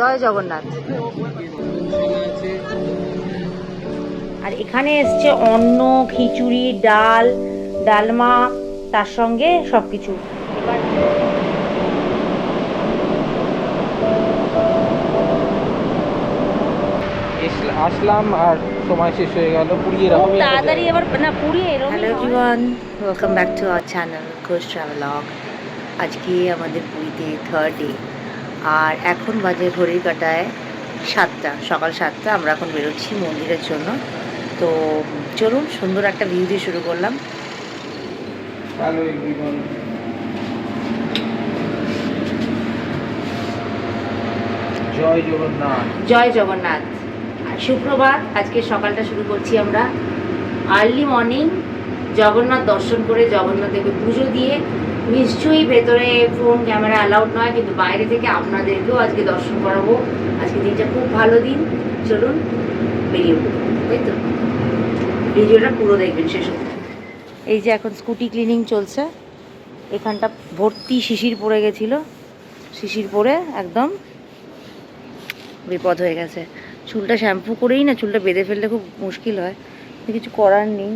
জয় জগন্নাথ। আর এখানে এসছে অন্ন, খিচুড়ি, ডাল, ডালমা, তার সঙ্গে সবকিছু। এবার আসলাম আর সময় শেষ হয়ে গেল। পুরী এরকম তাড়াতাড়ি এবার না, পুরী এরকম। Hello everyone, welcome back to our channel coast travelogue. আজকে আমাদের পুরীতে থার্ড ডে, আর এখন বাজে ঘড়ির কাঁটায় 7টা, সকাল 7টা। আমরা এখন বেরোচ্ছি মন্দিরের জন্য। তো চলুন, সুন্দর একটা ভিউ দিয়ে শুরু করলাম। হ্যালো এভরিওয়ান, জয় জগন্নাথ। জয় জগন্নাথ। আর সুপ্রভাত। আজকে সকালটা শুরু করছি আমরা আর্লি মর্নিং, জগন্নাথ দর্শন করে, জগন্নাথকে পুজো দিয়ে। নিশ্চয়ই ভেতরে ফোন ক্যামেরা অ্যালাউড নয়, কিন্তু বাইরে থেকে আপনাদেরকেও আজকে দর্শন করাবো। আজকে দিনটা খুব ভালো দিন। চলুন বেরিয়ে পড়ুন, তাই তো? ভিডিওটা পুরো দেখবেন শেষ অবধি। এই যে এখন স্কুটি ক্লিনিং চলছে। এখানটা ভর্তি শিশির পড়ে গেছিলো, শিশির পড়ে একদম বিপদ হয়ে গেছে। চুলটা শ্যাম্পু করেই না, চুলটা বেঁধে ফেললে খুব মুশকিল হয়, কিছু করার নেই।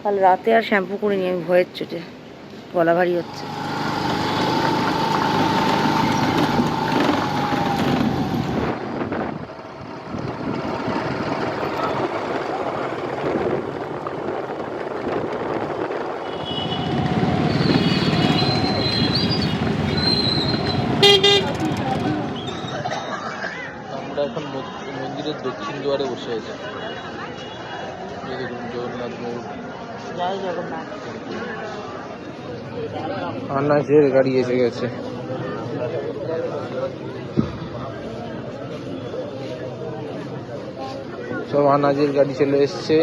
কাল রাতে আর শ্যাম্পু করিনি আমি, ভয়ের চোটে গলা ভারী হচ্ছে। আমরা এখন মন্দিরের দক্ষিণ দুয়ারে বসে আছি। এই দেখুন জগন্নাথ মন্দির। জয় জগন্নাথ। আনাজের গাড়ি এসে গেছে। সব আনাজের গাড়ি চলে এসছে।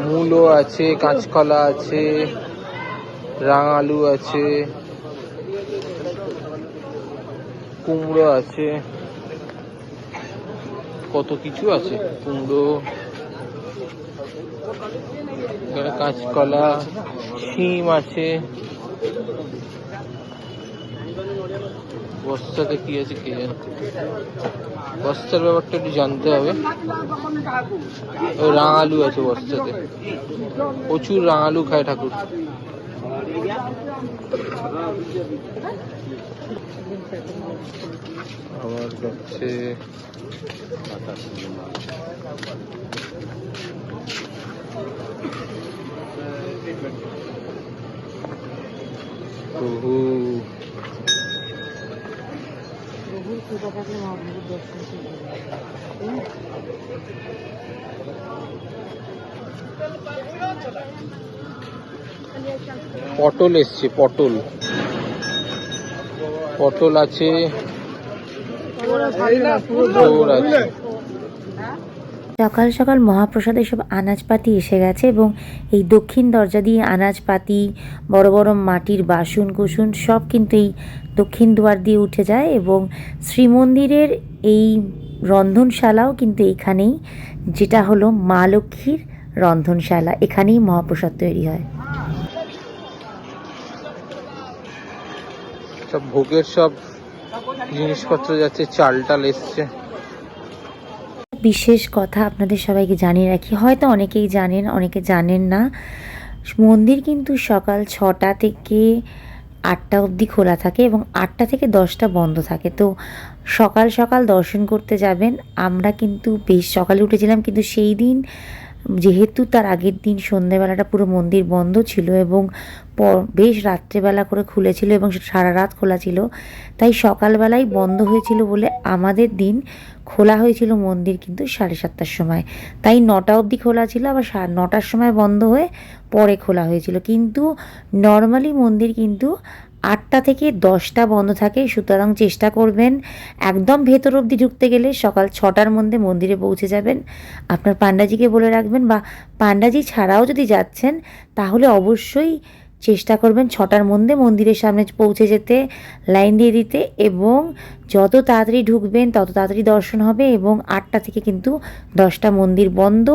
মূলো আছে, কাঁচকলা আছে, রাঙালু আছে, কুমড়ো আছে, কত কিছু আছে। কুমড়ো, কাঁচকলা, শিম আছে। বস্তাতে কি আছে কে জানে, বস্তার ব্যাপারটা একটু জানতে হবে। রাঙালু আছে বস্তাতে, প্রচুর রাঙালু খায় ঠাকুর। আবার যাচ্ছে প্রভু। পটল এসছে, পটল, পটল আছে, আছে। সকাল সকাল মহাপ্রসাদে সব আনাজপাতি এসে গেছে, এবং এই দক্ষিণ দরজা দিয়ে আনাজপাতি, বড় বড় মাটির বাসন কুসুন সব কিন্তু এই দক্ষিণ দুয়ার দিয়ে উঠে যায়। এবং শ্রীমন্দিরের এই রন্ধনশালাও কিন্তু এইখানেই, যেটা হলো মা লক্ষ্মীর রন্ধনশালা। এখানেই মহাপ্রসাদ তৈরি হয়। সব ভোগের সব জিনিসপত্র যাচ্ছে, চাল টাল এসছে। বিশেষ কথা আপনাদের সবাইকে জানিয়ে রাখি, হয়তো অনেকেই জানেন, অনেকে জানেন না। মন্দির কিন্তু সকাল 6টা থেকে 8টা অবধি খোলা থাকে, এবং 8টা থেকে 10টা বন্ধ থাকে। তো সকাল সকাল দর্শন করতে যাবেন। আমরা কিন্তু বেশ সকালে উঠেছিলাম, কিন্তু সেই দিন যেহেতু তার আগের দিন সন্ধ্যেবেলাটা পুরো মন্দির বন্ধ ছিল, এবং বেশ রাত্রেবেলা করে খুলেছিল, এবং সারা রাত খোলা ছিল, তাই সকালবেলায় বন্ধ হয়েছিল বলে আমাদের দিন খোলা হয়েছিল মন্দির কিন্তু 7:30টার সময়। তাই 9টা অবধি খোলা ছিল, আবার 9টার সময় বন্ধ হয়ে পরে খোলা হয়েছিল। কিন্তু নর্মালি মন্দির কিন্তু 8টা থেকে 10টা বন্ধ থাকে। সুতরাং চেষ্টা করবেন একদম ভেতর অবধি ঢুকতে গেলে সকাল 6টার মধ্যে মন্দিরে পৌঁছে যাবেন। আপনার পান্ডাজিকে বলে রাখবেন, বা পান্ডাজি ছাড়াও যদি যাচ্ছেন তাহলে অবশ্যই চেষ্টা করবেন 6টার মধ্যে মন্দিরের সামনে পৌঁছে যেতে, লাইন দিয়ে দিতে। এবং যত তাড়াতাড়ি ঢুকবেন তত তাড়াতাড়ি দর্শন হবে। এবং 8টা থেকে কিন্তু 10টা মন্দির বন্ধ।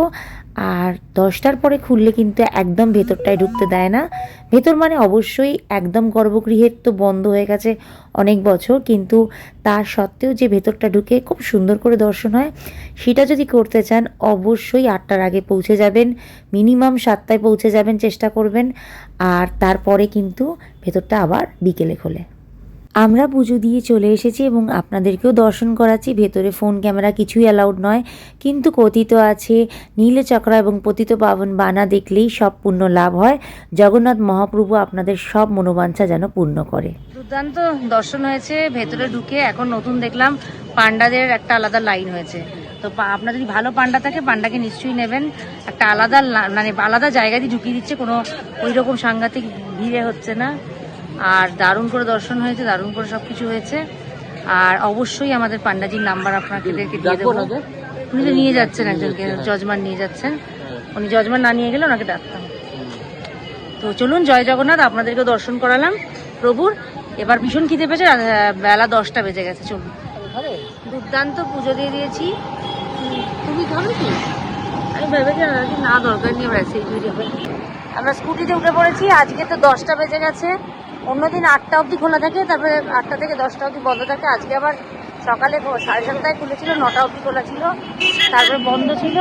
আর 10টার পরে খুললে কিন্তু একদম ভেতরটায় ঢুকতে দেয় না। ভেতর মানে অবশ্যই একদম গর্ভগৃহের তো বন্ধ হয়ে গেছে অনেক বছর, কিন্তু তার সত্ত্বেও যে ভেতরটা ঢুকে খুব সুন্দর করে দর্শন হয়, সেটা যদি করতে চান অবশ্যই 8টার আগে পৌঁছে যাবেন, মিনিমাম 7টায় পৌঁছে যাবেন, চেষ্টা করবেন। আর তারপরে কিন্তু ভেতরটা আবার বিকেলে খোলে। আমরা পুজো দিয়ে চলে এসেছি এবং আপনাদেরকেও দর্শন করাচ্ছি। ভেতরে ফোন ক্যামেরা কিছুই অ্যালাউড নয়, কিন্তু কথিত আছে নীলচক্রা এবং পতিত পাবন বানা দেখলেই সব পুণ্য লাভ হয়। জগন্নাথ মহাপ্রভু আপনাদের সব মনোবাঞ্ছা যেন পূর্ণ করে। দুর্দান্ত দর্শন হয়েছে। ভেতরে ঢুকে এখন নতুন দেখলাম পান্ডাদের একটা আলাদা লাইন হয়েছে। তো আপনার যদি ভালো পান্ডা থাকে পান্ডাকে নিশ্চয়ই নেবেন। একটা আলাদা মানে আলাদা জায়গা দিয়ে ঢুকিয়ে দিচ্ছে, কোনো ওই রকম সাংঘাতিক ভিড়ে হচ্ছে না। আর দারুণ করে দর্শন হয়েছে, দারুণ করে সবকিছু হয়েছে। আর অবশ্যই আমাদের পান্ডাজির নাম্বার আপনাদেরকে দিয়ে দেবো। উনি তো নিয়ে যাচ্ছেন, একজনকে জজমান নিয়ে যাচ্ছেন। উনি জজমান না নিয়ে গেলে ওনাকে ডাকতাম। তো চলুন, জয় জগন্নাথ। আপনাদেরকেও দর্শন করালাম প্রভুর। এবার ভীষণ খিদে পেয়েছে, বেলা 10টা বেজে গেছে। চলুন, দুর্দান্ত পুজো দিয়ে দিয়েছি। তুমি খাবে কি? আমি ভেবেছি না, দরকার নেই। আমরা স্কুটিতে উঠে পড়েছি। আজকে তো 10টা বেজে গেছে। অন্যদিন 8টা অবধি খোলা থাকে, তারপরে 8টা থেকে 10টা অবধি বন্ধ থাকে। আজকে আবার সকালে 7:30টায় খুলেছিল, 9টা অবধি খোলা ছিল, তারপরে বন্ধ ছিল।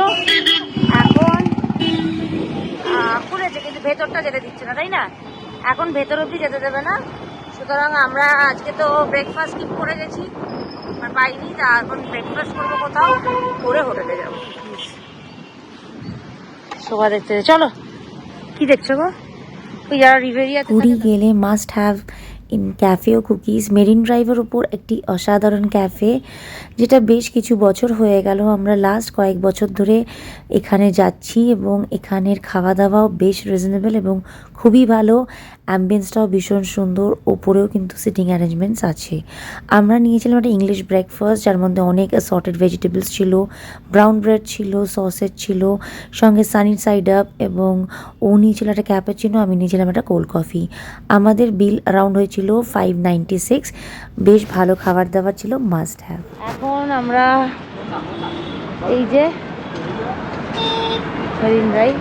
এখন খুলেছে, কিন্তু ভেতরটা যেতে দিচ্ছে না, তাই না? এখন ভেতর অবধি যেতে দেবে না। সুতরাং আমরা আজকে তো ব্রেকফাস্ট স্কিপ করে গেছি, পাইনি। তা এখন ব্রেকফাস্ট করবো কোথাও, করে হোটেলে যাবো। শোভা দেখতে চলো। কি দেখছো গো? ওই যারা রিভেরিয়াতে পুরী গেলে মাস্ট হ্যাভ ইন ক্যাফে ও কুকিজ। মেরিন ড্রাইভের ওপর একটি অসাধারণ ক্যাফে, যেটা বেশ কিছু বছর হয়ে গেল, আমরা লাস্ট কয়েক বছর ধরে এখানে যাচ্ছি এবং এখানের খাওয়া দাওয়াও বেশ রিজনেবল এবং খুবই ভালো। অ্যাম্বিয়েন্সটাও ভীষণ সুন্দর, ওপরেও কিন্তু সিটিং অ্যারেঞ্জমেন্টস আছে। আমরা নিয়েছিলাম একটা ইংলিশ ব্রেকফাস্ট, যার মধ্যে অনেক অ্যাসর্টেড ভেজিটেবলস ছিল, ব্রাউন ব্রেড ছিল, সসেজ ছিল, সঙ্গে সানি সাইড আপ, এবং ও নিয়েছিল একটা ক্যাপাচিনো, আমি নিয়েছিলাম একটা কোল্ড কফি। আমাদের বিল অ্যারাউন্ড হয়েছিল 596। বেশ ভালো খাবার দাবার ছিল, মাস্ট হ্যাভ। এখন আমরা এই যে মেরিন ড্রাইভ,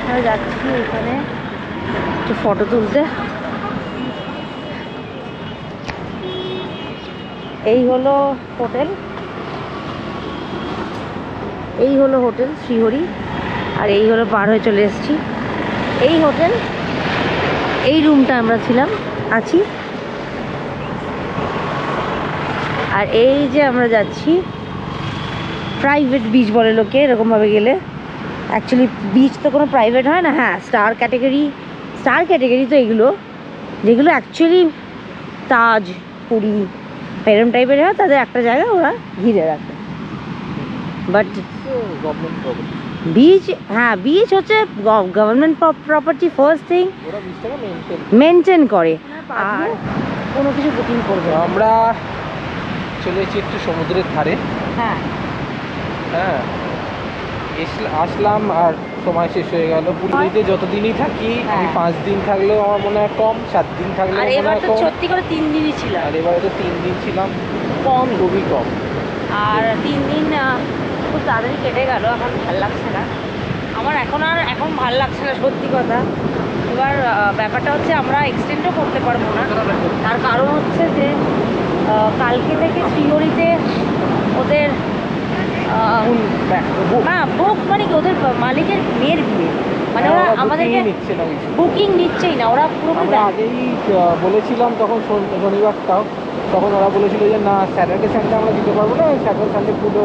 আমরা যাচ্ছি এখানে একটু ফটো তুলতে। এই হলো হোটেল, এই হলো হোটেল শ্রীহরি। আর এই হলো, পার হয়ে চলে এসেছি এই হোটেল। এই রুমটা আমরা ছিলাম, আছি। আর এই যে আমরা যাচ্ছি প্রাইভেট বিচ বলে লোকে, এরকমভাবে গেলে। অ্যাকচুয়ালি বিচ তো কোনো প্রাইভেট হয় না। হ্যাঁ, স্টার ক্যাটেগরি তো এগুলো, যেগুলো অ্যাকচুয়ালি তাজ, পুরী এরম টাইপের হয়, তাদের একটা জায়গা ওরা ঘিরে রাখে। বাট বিচ, হ্যাঁ, বিচ হচ্ছে government property. First thing maintain করে, আর কোনো কিছু বুকিং করবে। আমরা চলে এসেছি একটু সমুদ্রের ধারে। হ্যাঁ হ্যাঁ, আসলাম আর সময় শেষ হয়ে গেল। পুরীতে যতদিনই থাকি আমি 5 দিন থাকলেও আমার মনে হয় কম, 7 দিন থাকলেও আর মনে এবার হয় তো কম। সত্যি করে 3 দিনই ছিলাম। আর এবারে তো 3 দিন ছিলাম, কম, খুবই কম। আর 3 দিন খুব তাড়াতাড়ি কেটে গেল। এখন ভাল লাগছে না আমার, এখন ভাল লাগছে না, সত্যি কথা। এবার ব্যাপারটা হচ্ছে আমরা এক্সটেন্ডও করতে পারবো না। তার কারণ হচ্ছে যে কালকে থেকে শ্রীহরিতে ওদের না বুক, মানে কি ওদের মালিকের মেয়ের বিয়ে, মানে ওরা আমাদেরকে নিচ্ছে না কিছু, বুকিং নিচ্ছেই না। ওরা পুরো আমরা আগেই বলেছিলাম তখন শনিবারটাও, তখন ওরা বলেছিল যে না, স্যাটারডে সানডে আমরা দিতে পারবো না, স্যাটারডে সানডে পুরো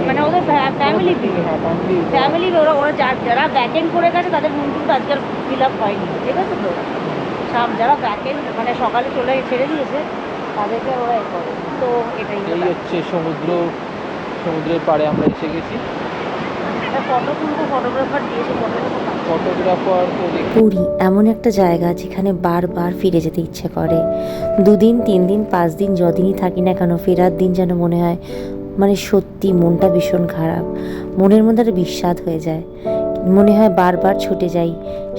মানে ওদের ফ্যামিলি বিয়ে। হ্যাঁ, ফ্যামিলি ওরা যারা ব্যাক এন্ড করে গেছে তাদের রুম কিন্তু আজকাল ফিল আপ হয়নি, ঠিক আছে? তো যারা ব্যাক এন্ড মানে সকালে ছেড়ে দিয়েছে তাদেরকে ওরা এ করে। তো এটাই হচ্ছে সমুদ্রের পাড়ে আমরা এসে গেছি। ফটো তুলবো, ফটোগ্রাফার দিয়েছে, ফটোগ্রাফার। পুরী এমন একটা জায়গা যেখানে বারবার ফিরে যেতে ইচ্ছে করে। 2 দিন 3 দিন 5 দিন যদিনই থাকি না কেন, ফেরার দিন যেন মনে হয় মানে সত্যি মনটা ভীষণ খারাপ, মনের মধ্যে একটা বিস্বাদ হয়ে যায়। মনে হয় বারবার ছুটে যাই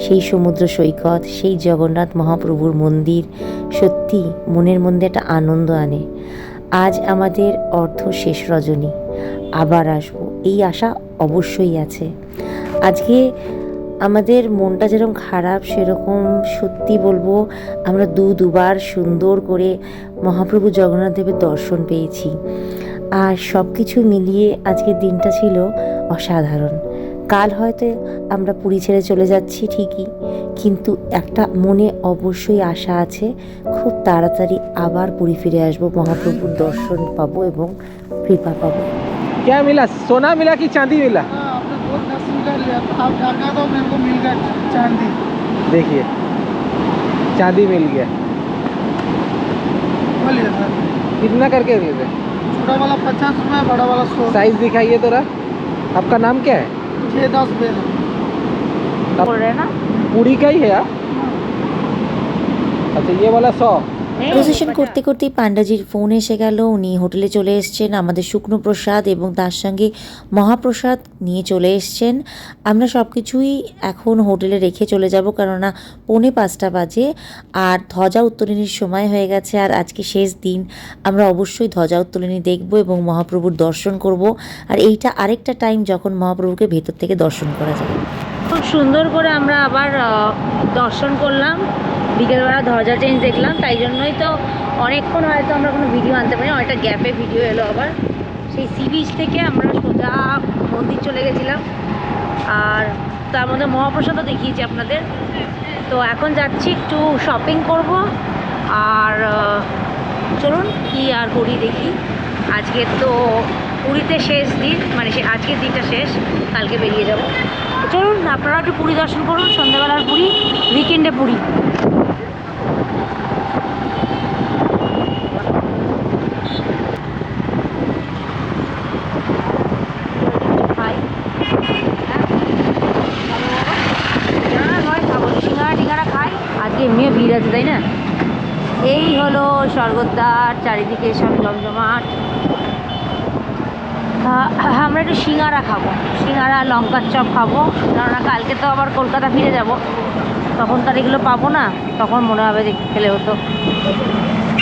সেই সমুদ্র সৈকত, সেই জগন্নাথ মহাপ্রভুর মন্দির। সত্যি মনের মধ্যে একটা আনন্দ আনে। আজ আমাদের অর্ধ শেষ রজনী, আবার আসবো এই আশা অবশ্যই আছে। আজকে আমাদের মনটা যেরকম খারাপ, সেরকম সত্যি বলবো আমরা দুবার সুন্দর করে মহাপ্রভু জগন্নাথ দেবের দর্শন পেয়েছি। আর সব কিছু মিলিয়ে আজকের দিনটা ছিল অসাধারণ। কাল হয়তো আমরা পুরী ছেড়ে চলে যাচ্ছি ঠিকই, কিন্তু একটা মনে অবশ্যই আশা আছে, খুব তাড়াতাড়ি আবার পুরী ফিরে আসবো, মহাপ্রভুর দর্শন পাবো এবং কৃপা পাবো। क्या मिला, सोना मिला कि चांदी मिला? आपने बहुत 10 मीटर लिया, आप डाका दो, मेरे को मिल गया चांदी। देखिए चांदी मिल गया। बोलिए सर। कितना करके दिए थे? छोटा वाला 50 रुपये, बड़ा वाला 100। साइज दिखाइए थोड़ा। आपका नाम क्या है? 6-10 बेल। बोल रहे हैं ना पूरी का ही है आप? अच्छा ये वाला 100। প্রসেশন করতে করতেই পান্ডাজির ফোন এসে গেল। উনি হোটেলে চলে এসছেন, আমাদের শুকনো প্রসাদ এবং তার সঙ্গে মহাপ্রসাদ নিয়ে চলে এসছেন। আমরা সব কিছুই এখন হোটেলে রেখে চলে যাব, কেননা 4:45 বাজে আর ধ্বজা উত্তোলনের সময় হয়ে গেছে। আর আজকে শেষ দিন, আমরা অবশ্যই ধ্বজা উত্তোলনী দেখব এবং মহাপ্রভুর দর্শন করব। আর এইটা আরেকটা টাইম যখন মহাপ্রভুকে ভেতর থেকে দর্শন করা যায়। খুব সুন্দর করে আমরা আবার দর্শন করলাম, বিকেলবেলা ধ্বজা চেঞ্জ দেখলাম। তাই জন্যই তো অনেকক্ষণ হয়তো আমরা কোনো ভিডিও আনতে পারি, অনেকটা গ্যাপে ভিডিও এলো। আবার সেই সি বিচ থেকে আমরা সোজা মন্দির চলে গেছিলাম, আর তার মধ্যে মহাপ্রসাদও দেখিয়েছি আপনাদের। তো এখন যাচ্ছি একটু শপিং করব, আর চলুন কি আর করি দেখি। আজকে তো পুরীতে শেষ দিন, মানে আজকের দিনটা শেষ, কালকে বেরিয়ে যাব। চলুন আপনারা একটু পুরী দর্শন করুন, সন্ধ্যাবেলার পুরী, উইকেন্ডে পুরী। সিঙ্গারা খাই, আজকে এমনিও ভিড় আছে তাই না। এই হলো স্বর্গদ্বার, চারিদিকে সব জমজমাট। আমরা একটু সিঙ্গারা খাবো, সিঙ্গারা লঙ্কার চপ খাবো, কেননা কালকে তো আবার কলকাতা ফিরে যাব, তখন তার এগুলো পাবো না, তখন মনে হবে যে খেলে হতো।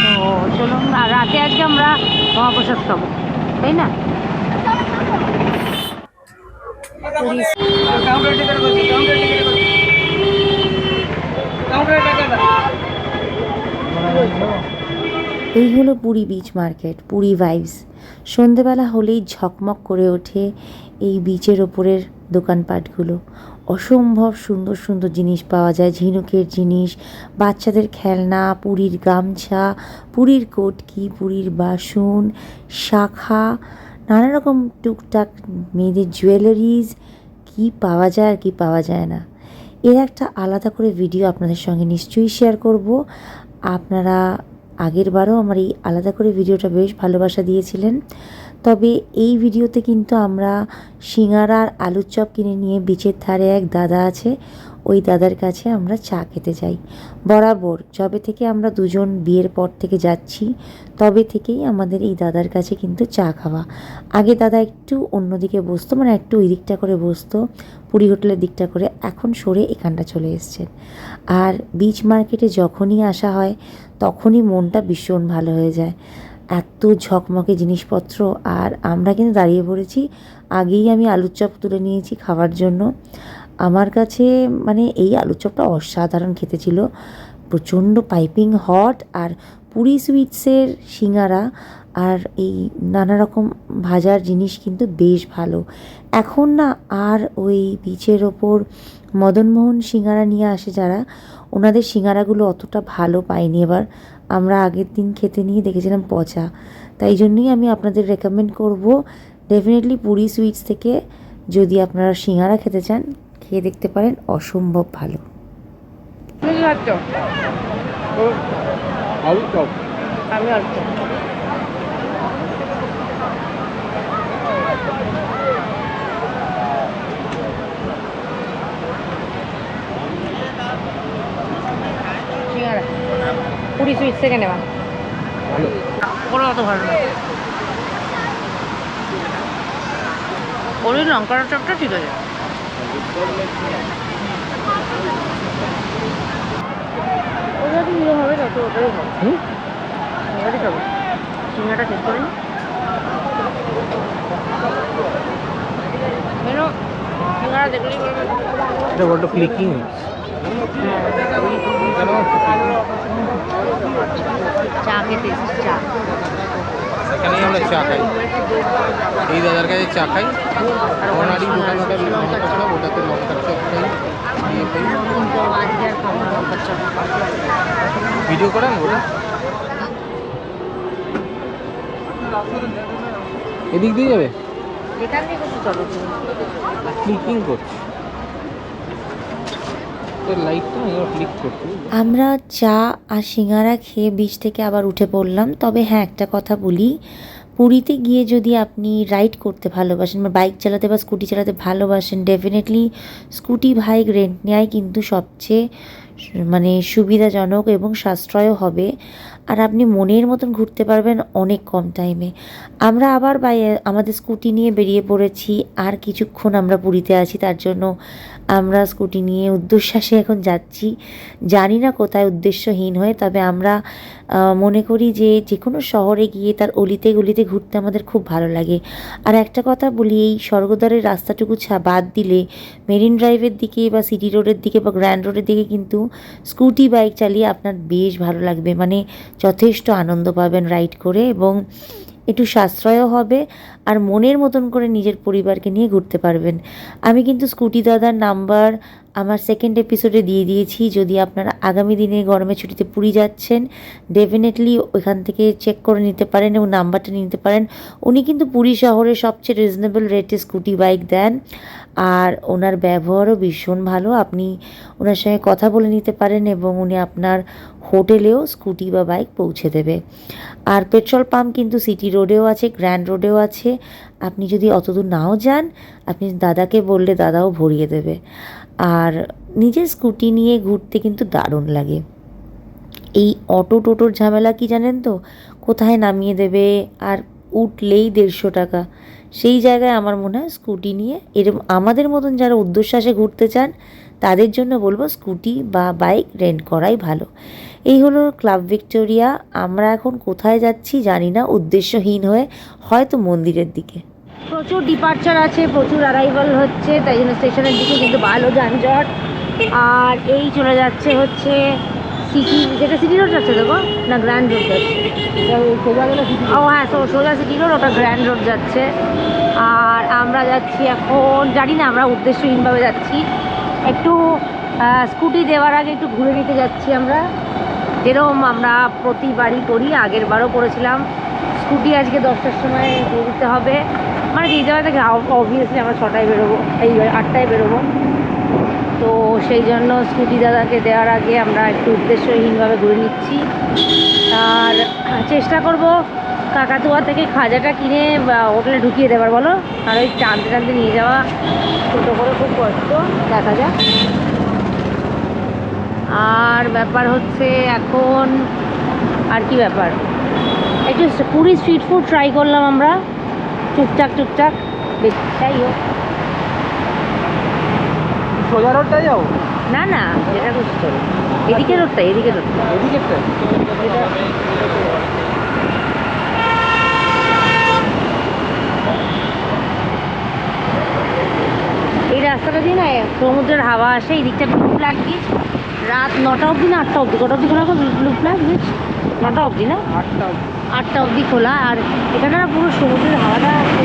তো চলুন, আর রাতে আজকে আমরা মহাপ্রসাদ খাবো, তাই না। এই হলো Puri beach market, Puri vibes. সন্ধেবেলা হলেই ঝকমক করে ওঠে এই বিচের ওপরের দোকানপাটগুলো। অসম্ভব সুন্দর সুন্দর জিনিস পাওয়া যায়, ঝিনুকের জিনিস, বাচ্চাদের খেলনা, পুরীর গামছা, পুরীর কটকি, পুরীর বাসন, শাখা, নানা রকম টুকটাক মেয়েদের জুয়েলারিজ, কি পাওয়া যায় আর কি পাওয়া যায় না। এর একটা আলাদা করে ভিডিও আপনাদের সঙ্গে নিশ্চয়ই শেয়ার করব। আপনারা আগেরবারও আমার এই আলাদা করে ভিডিওটা বেশ ভালোবাসা দিয়েছিলেন। তবে এই ভিডিওতে কিন্তু আমরা সিঙ্গারা আর আলুর চপ কিনে নিয়ে বিচের ধারে এক দাদা আছে, ওই দাদার কাছে আমরা চা খেতে যাই। বরাবর যবে থেকে আমরা দুজন বিয়ের পর থেকে যাচ্ছি, তবে থেকেই আমাদের এই দাদার কাছে কিন্তু চা খাওয়া। আগে দাদা একটু অন্যদিকে বসতো, মানে একটু ওই দিকটা করে বসতো, পুরী হোটেলের দিকটা করে, এখন সরে এখানটা চলে এসছেন। আর বিচ মার্কেটে যখনই আসা হয় তখনই মনটা ভীষণ ভালো হয়ে যায়, এত ঝকমকে জিনিসপত্র। আর আমরা কিন্তু দাঁড়িয়ে পড়েছি, আগেই আমি আলুর চপ তুলে নিয়েছি খাওয়ার জন্য। আমার কাছে মানে এই আলুর চপটা অসাধারণ খেতে ছিল, প্রচণ্ড পাইপিং হট। আর পুরী সুইটসের সিঙ্গারা আর এই নানা রকম ভাজার জিনিস কিন্তু বেশ ভালো। এখন না আর ওই বিচের ওপর মদনমোহন সিঙ্গারা নিয়ে আসে যারা, ওনাদের সিঙ্গারাগুলো অতটা ভালো পাইনি এবার। আমরা আগের দিন খেতে নিয়ে দেখেছিলাম পচা, তাই জন্যই আমি আপনাদের রেকমেন্ড করব ডেফিনেটলি পুরী সুইটস থেকে যদি আপনারা সিঙ্গারা খেতে চান, খেয়ে দেখতে পারেন, অসম্ভব ভালো। আমি অল্প সিঙ্গারা পুরী সুইটস থেকে নেওয়া, ওরা অত ভালো না। ওর ওই লঙ্কার চপটা ঠিক আছে। ওটা নিয়ে হবে তত ওটাই হবে। ওটাই খাবো, সিঙ্গাটা শেষ করে মেনো সিঙ্গারা দেখলেই বলবে এটা বড্ড ক্লিকিং। চা খেতে এসেছি, চা। এখানেই আমরা চা খাই, এই দাদার কাছে চা খাই। অনারি দোকান, ওটা লঙ্কা চপ, ওটাতে লঙ্কার চপ খাই, দিয়ে খাই। কিন্তু আজকে আর খাবো না লঙ্কার চপ। ভিডিও করেন ওটা, এদিক দিয়ে যাবে, এখান থেকে একটু চলো তুমি। ক্লিকিং করছে লাইটটা, ক্লিক করছে। আমরা চা আর সিঙ্গারা খেয়ে বিচ থেকে আবার উঠে পড়লাম। তবে হ্যাঁ, একটা কথা বলি, পুরীতে গিয়ে যদি আপনি রাইড করতে ভালোবাসেন বা বাইক চালাতে বা স্কুটি চালাতে ভালোবাসেন, ডেফিনেটলি স্কুটি বাইক রেন্ট নেওয়াই কিন্তু সবচেয়ে মানে সুবিধাজনক এবং সাশ্রয়ও হবে। আর আপনি মনের মতন ঘুরতে পারবেন অনেক কম টাইমে। আমরা আবার আমাদের স্কুটি নিয়ে বেরিয়ে পড়েছি, আর কিছুক্ষণ আমরা পুরীতে আছি, তার জন্য আমরা স্কুটি নিয়ে উদ্দেশ্যে এখন যাচ্ছি। জানি না কোথায় উদ্দেশ্যহীন হয়ে, তবে আমরা মনে করি যে যে কোনো শহরে গিয়ে তার অলিতে গলিতে ঘুরতে আমাদের খুব ভালো লাগে। আর একটা কথা বলি, এই স্বর্গদ্বারের রাস্তাটুকু বাদ দিলে মেরিন ড্রাইভের দিকে বা সিটি রোডের দিকে বা গ্র্যান্ড রোডের দিকে কিন্তু স্কুটি বাইক চালিয়ে আপনার বেশ ভালো লাগবে, মানে যথেষ্ট আনন্দ পাবেন রাইড করে, এবং একটু সাশ্রয়ও হবে, আর মনের মতন করে নিজের পরিবারকে নিয়ে ঘুরতে পারবেন। আমি কিন্তু স্কুটি দাদার নাম্বার আমার সেকেন্ড এপিসোডে দিয়ে দিয়েছি। যদি আপনারা আগামী দিনে গরমের ছুটিতে পুরী যাচ্ছেন, ডেফিনেটলি ওইখান থেকে চেক করে নিতে পারেন এবং নাম্বারটা নিতে পারেন। উনি কিন্তু পুরী শহরে সবচেয়ে রিজনেবল রেটে স্কুটি বাইক দেন, আর ওনার ব্যবহারও ভীষণ ভালো। আপনি ওনার সঙ্গে কথা বলে নিতে পারেন এবং উনি আপনার হোটেলেও স্কুটি বা বাইক পৌঁছে দেবে। আর পেট্রোল পাম্প কিন্তু সিটি রোডেও আছে, গ্র্যান্ড রোডেও আছে। আপনি যদি অতদূর নাও যান, আপনি দাদাকে বললে দাদাও ভরিয়ে দেবে। আর নিজের স্কুটি নিয়ে ঘুরতে কিন্তু দারুণ লাগে। এই অটো টোটোর ঝামেলা কি জানেন তো, কোথায় নামিয়ে দেবে, আর উঠলেই 150 টাকা। সেই জায়গায় আমার মনে হয় স্কুটি নিয়ে এরকম আমাদের মতন যারা উদ্দেশ্যে ঘুরতে চান, তাদের জন্য বলবো স্কুটি বা বাইক রেন্ট করাই ভালো। এই হলো ক্লাব ভিক্টোরিয়া। আমরা এখন কোথায় যাচ্ছি জানি না, উদ্দেশ্যহীন হয়ে, হয়তো মন্দিরের দিকে। প্রচুর ডিপার্চার আছে, প্রচুর অ্যারাইভাল হচ্ছে, তাই জন্য স্টেশনের দিকে কিন্তু ভালো যানজট। আর এই চলে যাচ্ছে হচ্ছে সিটি, যেটা সিটি রোড যাচ্ছে দেখো না, গ্র্যান্ড রোড যাচ্ছে। ও হ্যাঁ, সোজা সিটি রোড, ওটা গ্র্যান্ড রোড যাচ্ছে। আর আমরা যাচ্ছি এখন, জানি না আমরা উদ্দেশ্যহীনভাবে যাচ্ছি, একটু স্কুটি দেওয়ার আগে একটু ঘুরে নিতে যাচ্ছি আমরা, যেরকম আমরা প্রতিবারই করি। আগের বারও করেছিলাম। স্কুটি আজকে 10টার সময় দিয়ে দিতে হবে, মানে দিয়ে দেওয়া থেকে অবভিয়াসলি আমরা 6টায় বেরোবো, এই 8টায় বেরোবো। তো সেই জন্য স্কুটি দাদাকে দেওয়ার আগে আমরা একটু উদ্দেশ্যহীনভাবে ঘুরে নিচ্ছি। আর চেষ্টা করব কাকাতুয়া থেকে খাজাটা কিনে হোটেলে ঢুকিয়ে দেবার, বলো। আর ওই টানতে টানতে নিয়ে যাওয়া ছোটো করে খুব কষ্ট, দেখা যাক। আর ব্যাপার হচ্ছে এখন আর কি ব্যাপার, একটু পুরী স্ট্রিট ফুড ট্রাই করলাম আমরা, টুকটাক যাই হোক। সোজা রোডটা যাও না না, যেটা করছি চলো, এদিকে রোডটা, এদিকে এই রাস্তাটা দিয়ে না সমুদ্রের হাওয়া আসে। এই দিকটা ব্লু ফ্ল্যাগ বিচ রাত 9টা অবধি না 8টা অবধি, কটা অবধি খোলা? ব্লু ফ্ল্যাগ বিচ 9টা অবধি না, 8টা অবধি খোলা। আর এখানে না পুরো সমুদ্রের হাওয়াটা আসছে।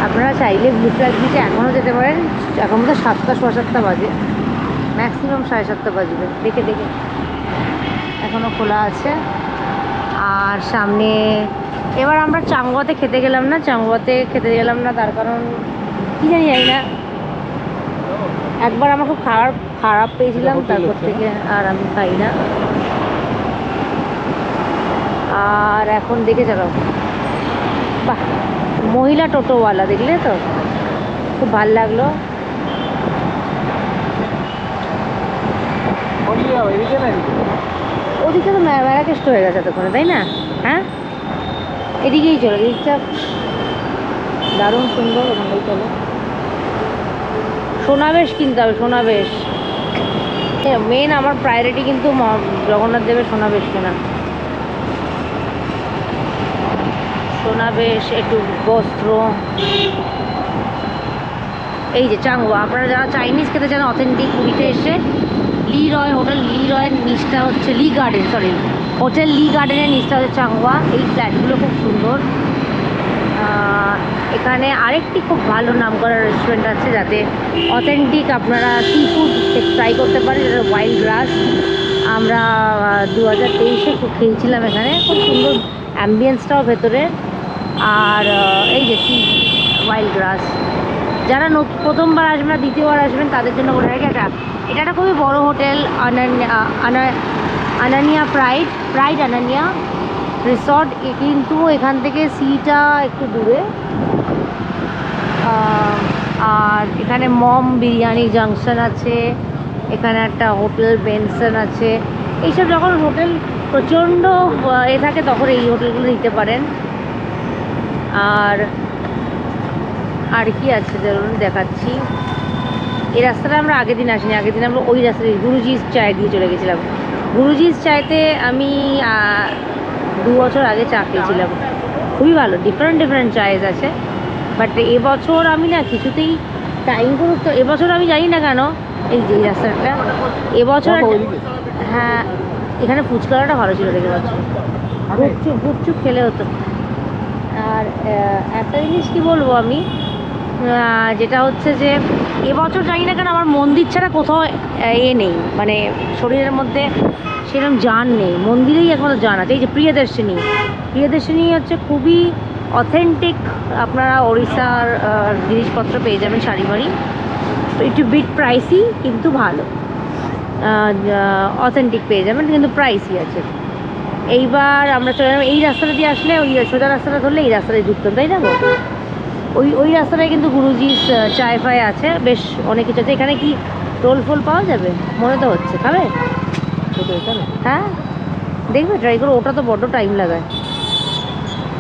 আপনারা চাইলে ব্লু ফ্ল্যাগ বিচে এখনও যেতে পারেন। এখন তো 7টা 7:15 বাজে, ম্যাক্সিমাম 7:30 বাজবে। দেখে এখনও খোলা আছে। আর সামনে এবার আমরা চাঙ্গুয়াতে খেতে গেলাম না, তার কারণ কি জানি না, একবার আমার খুব খারাপ পেয়েছিলাম, তারপর থেকে আর আমি খাই না। আর এখন দেখে চালাও, বাহ, মহিলা টোটোওয়ালা দেখলে তো, খুব ভাল লাগলো। ওদিকে তো ম্যারাকেস্ট হয়ে গেছে এতক্ষণে, তাই না? হ্যাঁ, এদিকেই চলো, এদিকটা দারুণ সুন্দর, ওখানটাই চলো। সোনাবেশ কিনতে হবে, সোনাবেশ মেন আমার প্রায়োরিটি, কিন্তু জগন্নাথ দেবের সোনাবেশ কেনা। সোনাবেশ, একটু বস্ত্র, এই যে চাংওয়া। আপনারা যারা চাইনিজ খেতে চান অথেন্টিক, পুরীতে এসে লি রয় হোটেল, লি রয়ের নিচটা হচ্ছে লি গার্ডেন, সরি হোটেল লি গার্ডেনের নিচটা হচ্ছে চাংওয়া। এই ফ্ল্যাটগুলো খুব সুন্দর। এখানে আরেকটি খুব ভালো নামকরা রেস্টুরেন্ট আছে, যাতে অথেন্টিক আপনারা সি ফুড ট্রাই করতে পারেন, যেটা ওয়াইল্ড গ্রাস। আমরা 2023-এ খুব খেয়েছিলাম এখানে, খুব সুন্দর অ্যাম্বিয়েন্সটাও ভেতরে। আর এই যে সি ওয়াইল্ড গ্রাস, যারা প্রথমবার আসবেন, দ্বিতীয়বার আসবেন, তাদের জন্য বলে রাখি এটা একটা খুবই বড় hotel, Ananya pride Ananya resort. কিন্তু এখান থেকে সিটা একটু দূরে। আর এখানে মম বিরিয়ানি জাংশন আছে, এখানে একটা হোটেল বেনসন আছে। এইসব যখন হোটেল প্রচণ্ড থাকে তখন এই হোটেলগুলো নিতে পারেন। আর কি আছে ধরুন দেখাচ্ছি। এই রাস্তাটা আমরা আগের দিন আসিনি, আগের দিন আমরা ওই রাস্তায় গুরুজির চায় দিয়ে চলে গেছিলাম। গুরুজির চায়তে আমি 2 বছর আগে চা খেয়েছিলাম, খুবই ভালো। ডিফারেন্ট চায়েস আছে। বাট এবছর আমি না কিছুতেই টাইম করুক, তো এবছর আমি জানি না কেন এই যে রাস্তাটা এবছর, হ্যাঁ এখানে ফুচকাটা ভালো ছিল দেখে পাচ্ছি, গুপচুপ খেলে হতো। আর একটা জিনিস কি বলবো আমি, যেটা হচ্ছে যে এবছর জানি না কেন আমার মন্দির ছাড়া কোথাও নেই, মানে শরীরের মধ্যে সেরকম জান নেই। মন্দিরেই একমাত্র জান আছে। এই যে প্রিয়দর্শিনী হচ্ছে খুবই অথেন্টিক, আপনারা ওড়িশার জিনিসপত্র পেয়ে যাবেন, শাড়ি বাড়ি। তো একটু বিট প্রাইসি কিন্তু ভালো, অথেন্টিক পেয়ে যাবেন, কিন্তু প্রাইসই আছে। এইবার আমরা চলে যাবো এই রাস্তাটা দিয়ে আসলে, ওই সোজা রাস্তাটা ধরলে এই রাস্তাটায় ঢুকতাম, তাই না? ওই রাস্তাটায় কিন্তু গুরুজির চায় ফায় আছে, বেশ অনেক কিছু আছে। এখানে কি রোল ফোল পাওয়া যাবে মনে তো হচ্ছে, খাবে? হ্যাঁ দেখবে, ট্রাই করো। ওটা তো বড্ড টাইম লাগায়,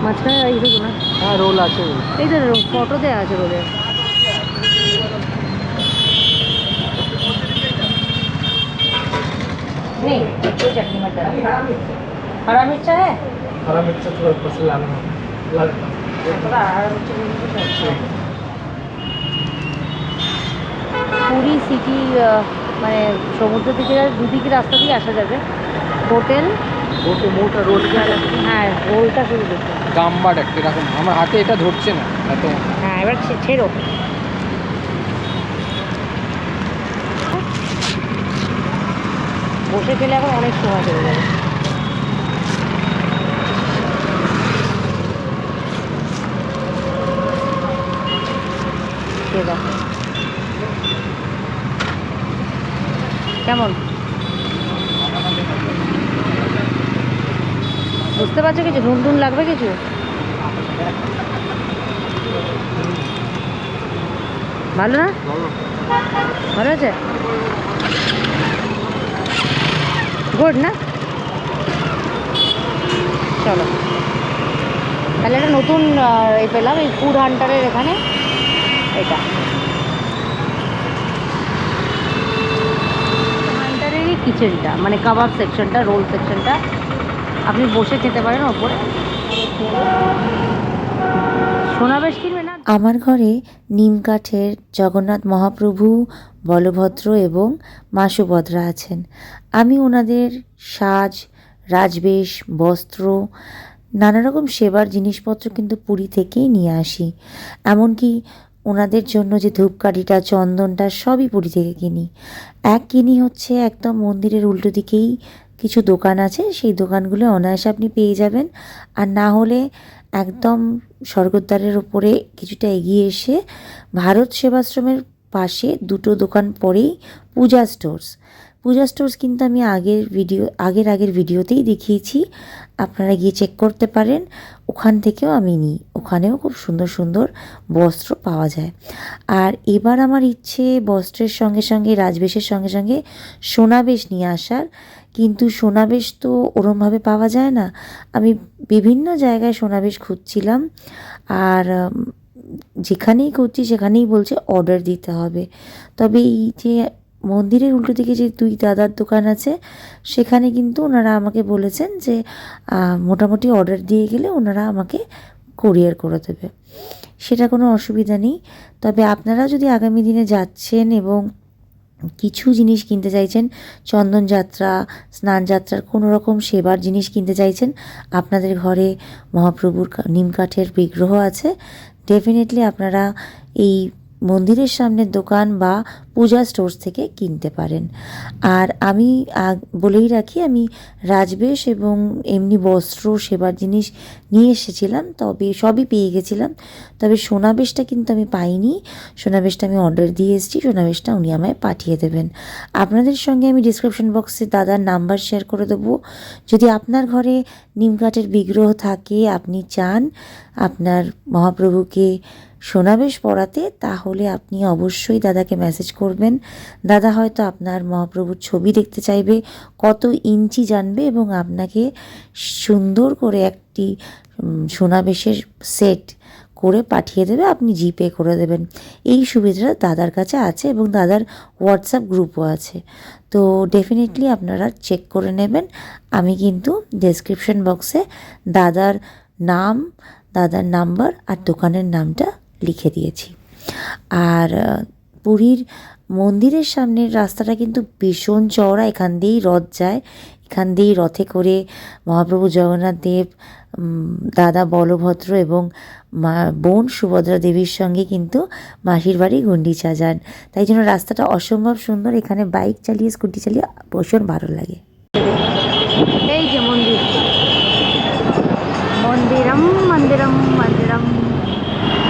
মাঝখানে এই দেখো না। হ্যাঁ রোল আছে, এই তো ফটো দেওয়া আছে রোলের। नहीं कोई चटनी मत डालना। हरा मिर्चा है? हरा मिर्चा थोड़ा ऊपर से लाना थोड़ा हरा मिर्चा পুরী সিটি, মানে সমুদ্র থেকে দুদিকে রাস্তা দিয়ে আসা যাবে। হোটেল মোটা রোল, হ্যাঁ রোলটা শুরু করতে, গাম্বার একটা এরকম। আমার হাতে এটা ধরছে না এত। হ্যাঁ এবার ছেড়ো। বসে খেলে এখন অনেক সময় চলে যাবে। কেমন বুঝতে পারছো কিছু? নুন লাগবে কিছু? ভালো না? ভালো আছে, গুড না? চলো তাহলে একটা নতুন পেলাম এই ফুড হান্টারের এখানে। এটা হান্টারেরই কিচেনটা, মানে কাবাব সেকশনটা, রোল সেকশনটা। আপনি বসে খেতে পারেন ওপরে। সোনাবেশ কিনবে না? আমার ঘরে নিম কাঠের জগন্নাথ মহাপ্রভু, বলভদ্র এবং মা সুভদ্রা আছেন। আমি ওনাদের সাজ, রাজবেশ, বস্ত্র, নানা রকম সেবার জিনিসপত্র কিন্তু পুরী থেকেই নিয়ে আসি। এমনকি ওনাদের জন্য যে ধূপকাঠিটা, চন্দনটা সবই পুরী থেকে কিনি। কিনি হচ্ছে একদম মন্দিরের উল্টো দিকেই কিছু দোকান আছে, সেই দোকানগুলো অনায়াসে আপনি পেয়ে যাবেন। আর না হলে একদম স্বর্গদ্বারের ওপরে কিছুটা এগিয়ে এসে ভারত সেবাশ্রমের পাশে 2টো দোকান পরেই পূজা স্টোর্স কিন্তু আমি আগের ভিডিওতেই দেখিয়েছি, আপনারা গিয়ে চেক করতে পারেন। ওখান থেকেও আমি নিই, ওখানেও খুব সুন্দর সুন্দর বস্ত্র পাওয়া যায়। আর এবার আমার ইচ্ছে বস্ত্রের সঙ্গে সঙ্গে, রাজবেশের সঙ্গে সঙ্গে সোনাবেশ নিয়ে আসার। কিন্তু সোনাবেশ তো ওরমভাবে পাওয়া যায় না। আমি বিভিন্ন জায়গায় সোনাবেশ খুঁজছিলাম, আর যেখানেই করছি সেখানেই বলছে অর্ডার দিতে হবে। তবে এই যে মন্দিরের উল্টো দিকে যে 2 দাদার দোকান আছে, সেখানে কিন্তু ওনারা আমাকে বলেছেন যে মোটামুটি অর্ডার দিয়ে গেলে ওনারা আমাকে কোরিয়ার করে দেবে, সেটা কোনো অসুবিধা নেই। তবে আপনারা যদি আগামী দিনে যাচ্ছেন এবং কিছু জিনিস কিনতে চাইছেন, চন্দন যাত্রা, স্নান যাত্রার কোনো রকম সেবার জিনিস কিনতে চাইছেন, আপনাদের ঘরে মহাপ্রভুর নিম কাঠের বিগ্রহ আছে, ডেফিনেটলি আপনারা এই মন্দিরের সামনের দোকান বা পূজা স্টোর্স থেকে কিনতে পারেন। আর আমি বলেই রাখি, আমি রাজবেশ এবং এমনি বস্ত্র সেবার জিনিস নিয়ে এসেছিলাম, তবে সবই পেয়ে গেছিলাম। তবে সোনাবেশটা কিন্তু আমি পাইনি, সোনাবেশটা আমি অর্ডার দিয়ে এসেছি, সোনাবেশটা উনি আমায় পাঠিয়ে দেবেন। আপনাদের সঙ্গে আমি ডিসক্রিপশন বক্সে দাদার নাম্বার শেয়ার করে দেবো। যদি আপনার ঘরে নিম কাঠের বিগ্রহ থাকে, আপনি চান আপনার মহাপ্রভুকে সোনাবেশ পরাতে, তাহলে আপনি অবশ্যই দাদাকে মেসেজ করবেন। দাদা হয়তো আপনার মহাপ্রভুর ছবি দেখতে চাইবে, কত ইঞ্চি জানবে এবং আপনাকে সুন্দর করে একটি সোনাবেশের সেট করে পাঠিয়ে দেবে, আপনি জিপে করে দেবেন। এই সুবিধাটা দাদার কাছে আছে এবং দাদার হোয়াটসঅ্যাপ গ্রুপও আছে। তো ডেফিনেটলি আপনারা চেক করে নেবেন। আমি কিন্তু ডেসক্রিপশন বক্সে দাদার নাম, দাদার নাম্বার আর দোকানের নামটা লিখে দিয়েছি। আর পুরীর মন্দিরের সামনের রাস্তাটা কিন্তু ভীষণ চওড়া, এখান দিয়েই রথ যায়, এখান দিয়েই রথে করে মহাপ্রভু জগন্নাথ দেব, দাদা বলভদ্র এবং বোন সুভদ্রা দেবীর সঙ্গে কিন্তু মাসির বাড়ি গুন্ডিচা যান। তাই জন্য রাস্তাটা অসম্ভব সুন্দর, এখানে বাইক চালিয়ে স্কুটি চালিয়ে ভীষণ ভালো লাগে। এই যে মন্দির, মন্দিরম মন্দিরম মন্দিরম।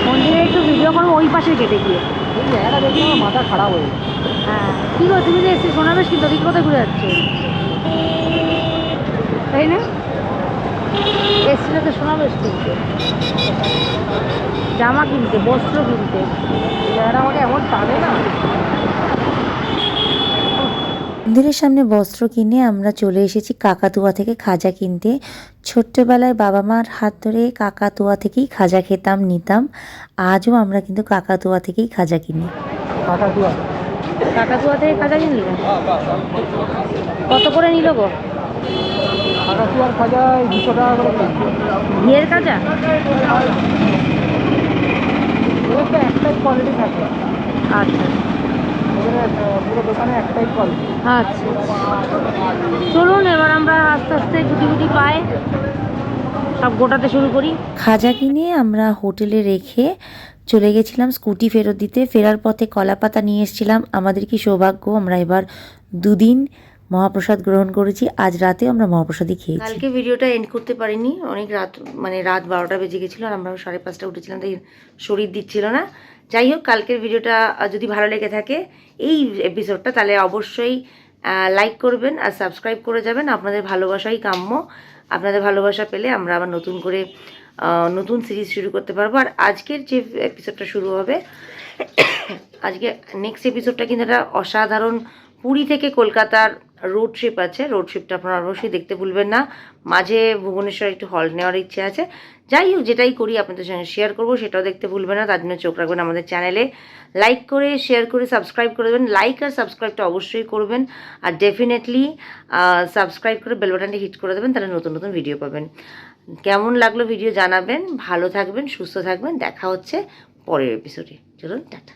মন্দিরে একটু ভিডিও করবো ওই পাশে কেটে গিয়ে। এই জায়গাটা দেখে আমার মাথা খারাপ হয়ে গেছে। হ্যাঁ, কী গো তুমি যে এসে সোনাবেশ কিন্তু ঠিক কোথায় ঘুরে যাচ্ছে, তাই না? এসছিল তো সোনাবেশ কিনতে, জামা কিনতে, বস্ত্র কিনতে। এই জায়গাটা আমাকে এমন টানে না। মন্দিরের সামনে বস্ত্র কিনে আমরা চলে এসেছি কাকাতুয়া থেকে খাজা কিনতে। ছোট্টবেলায় বাবা মার হাত ধরে কাকাতুয়া থেকেই খাজা খেতাম, নিতাম। আজও আমরা কিন্তু কাকাতুয়া থেকেই খাজা কিনি। কাকাতুয়া কাকাতুয়া থেকে খাজা কিনলি? কত করে নিল গো? কাকাতুয়ার খাজা 200 টাকা করে কিনছে। ঘিয়ের খাজা? এবার তো একটাই কোয়ালিটি থাকে, আচ্ছা পুরো দোকানে একটাই কোয়ালিটি। আচ্ছা, চলুন এবার আমরা আস্তে আস্তে গুটি গুটি পায়ে সব গোটাতে শুরু করি। খাজা কিনে আমরা হোটেলে রেখে চলে গেছিলাম স্কুটি ফেরত দিতে। ফেরার পথে কলাপাতা নিয়ে এসেছিলাম। আমাদের কি সৌভাগ্য, আমরা এবার 2 দিন মহাপ্রসাদ গ্রহণ করেছি। আজ রাতে আমরা মহাপ্রসাদই খেয়েছি। কালকে ভিডিওটা এন্ড করতে পারিনি, অনেক রাত, মানে রাত 12টা বেজে গেছিলো আর আমরা 5:30 উঠেছিলাম, তাই শরীর দিচ্ছিল না। যাই হোক, কালকের ভিডিওটা যদি ভালো লেগে থাকে এই এপিসোডটা, তাহলে অবশ্যই লাইক করবেন আর সাবস্ক্রাইব করে যাবেন। আপনাদের ভালোবাসাই কাম্য। আপনাদের ভালোবাসা পেলে আমরা আবার নতুন করে নতুন সিরিজ শুরু করতে পারবো। আর আজকের যে এপিসোডটা শুরু হবে, আজকে নেক্সট এপিসোডটা কিন্তু একটা অসাধারণ পুরী থেকে কলকাতার রোড ট্রিপ আছে। রোড ট্রিপটা আপনারা অবশ্যই দেখতে ভুলবেন না। মাঝে ভুবনেশ্বর একটু হল্ট নেওয়ার ইচ্ছে আছে। যাই হোক, যেটাই করি আপনাদের সঙ্গে শেয়ার করবো, সেটাও দেখতে ভুলবেন না। তার জন্য চোখ রাখবেন আমাদের চ্যানেলে, লাইক করে শেয়ার করে সাবস্ক্রাইব করে দেবেন। লাইক আর সাবস্ক্রাইবটা অবশ্যই করবেন আর ডেফিনেটলি সাবস্ক্রাইব করে বেল বাটনটি হিট করে দেবেন, তাহলে নতুন নতুন ভিডিও পাবেন। কেমন লাগলো ভিডিও জানাবেন। ভালো থাকবেন, সুস্থ থাকবেন। দেখা হচ্ছে পরের এপিসোডে। চলুন, টাটা।